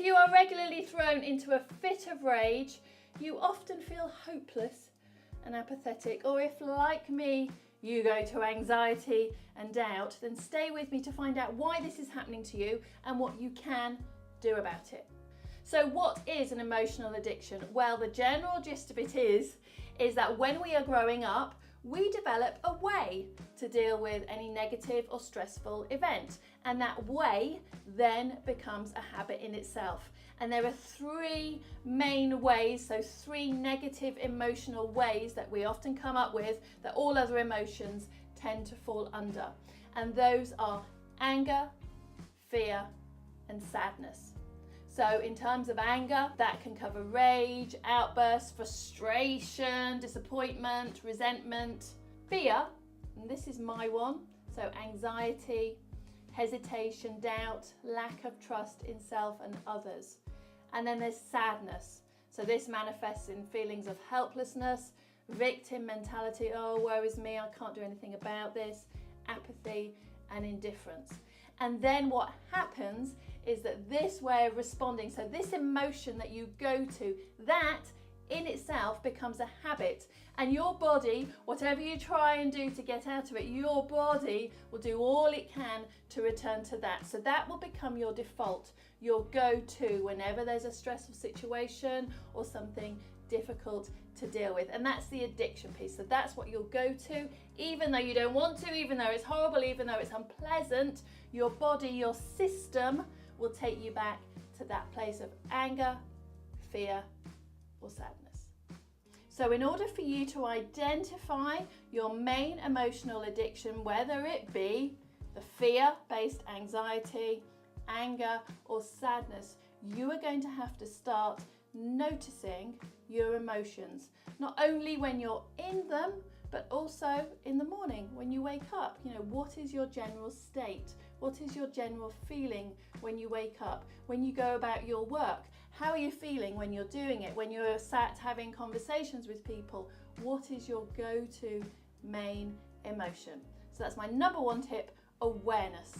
you are regularly thrown into a fit of rage, you often feel hopeless and apathetic, or if, like me, you go to anxiety and doubt, then stay with me to find out why this is happening to you and what you can do about it. So what is an emotional addiction? Well, the general gist of it is that when we are growing up, we develop a way to deal with any negative or stressful event, and that way then becomes a habit in itself. And there are three main ways, so three negative emotional ways that we often come up with that all other emotions tend to fall under. And those are anger, fear, and sadness. So in terms of anger, that can cover rage, outbursts, frustration, disappointment, resentment. Fear, and this is my one, so anxiety, hesitation, doubt, lack of trust in self and others. And then there's sadness. So this manifests in feelings of helplessness, victim mentality, oh, woe is me, I can't do anything about this, apathy, and indifference. And then what happens is that this way of responding, so this emotion that you go to, that in itself becomes a habit, and your body, whatever you try and do to get out of it, your body will do all it can to return to that. So that will become your default, your go-to whenever there's a stressful situation or something difficult to deal with. And that's the addiction piece. So that's what you'll go to, even though you don't want to, even though it's horrible, even though it's unpleasant, your body, your system will take you back to that place of anger, fear, or sadness. So in order for you to identify your main emotional addiction, whether it be the fear-based anxiety, anger, or sadness, you are going to have to start noticing your emotions, not only when you're in them, but also in the morning when you wake up. You know, what is your general state? What is your general feeling when you wake up? When you go about your work, how are you feeling when you're doing it? When you're sat having conversations with people, what is your go-to main emotion? So that's my number one tip, awareness.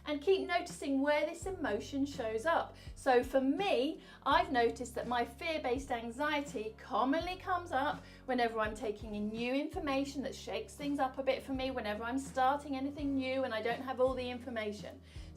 And keep noticing where this emotion shows up. So for me, I've noticed that my fear-based anxiety commonly comes up whenever I'm taking in new information that shakes things up a bit for me, whenever I'm starting anything new and I don't have all the information.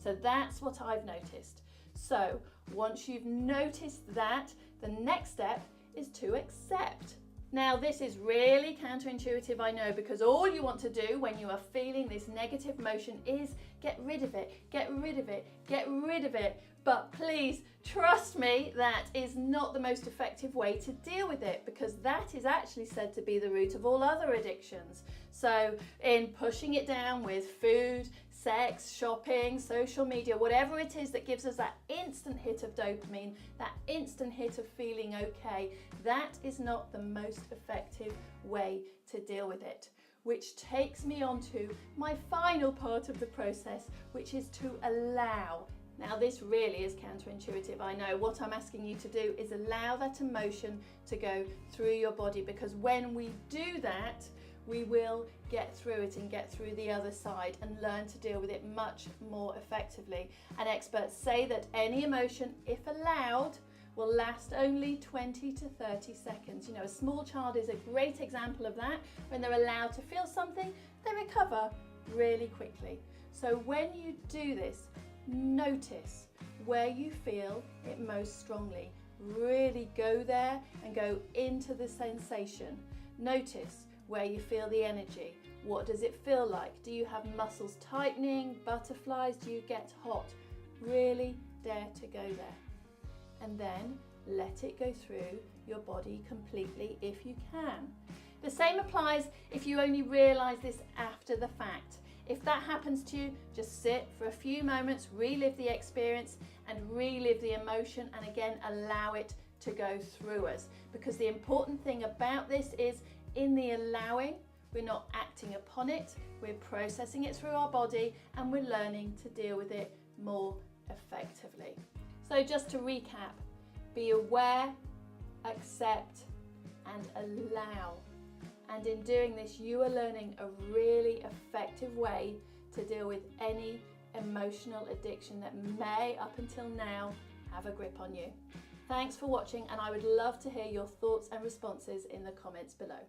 So that's what I've noticed. So once you've noticed that, the next step is to accept. Now this is really counterintuitive, I know, because all you want to do when you are feeling this negative emotion is get rid of it, get rid of it, get rid of it. But please trust me, that is not the most effective way to deal with it, because that is actually said to be the root of all other addictions. So in pushing it down with food, sex, shopping, social media, whatever it is that gives us that instant hit of dopamine, that instant hit of feeling okay, that is not the most effective way to deal with it. Which takes me on to my final part of the process, which is to allow. Now this really is counterintuitive, I know. What I'm asking you to do is allow that emotion to go through your body, because when we do that, we will get through it and get through the other side and learn to deal with it much more effectively. And experts say that any emotion, if allowed, will last only 20 to 30 seconds. You know, a small child is a great example of that. When they're allowed to feel something, they recover really quickly. So when you do this, notice where you feel it most strongly. Really go there and go into the sensation. Notice where you feel the energy. What does it feel like? Do you have muscles tightening, butterflies? Do you get hot? Really dare to go there. And then let it go through your body completely if you can. The same applies if you only realize this after the fact. If that happens to you, just sit for a few moments, relive the experience and relive the emotion, and again, allow it to go through us. Because the important thing about this is, in the allowing, we're not acting upon it, we're processing it through our body and we're learning to deal with it more effectively. So just to recap, be aware, accept and allow. And in doing this, you are learning a really effective way to deal with any emotional addiction that may, up until now, have a grip on you. Thanks for watching, and I would love to hear your thoughts and responses in the comments below.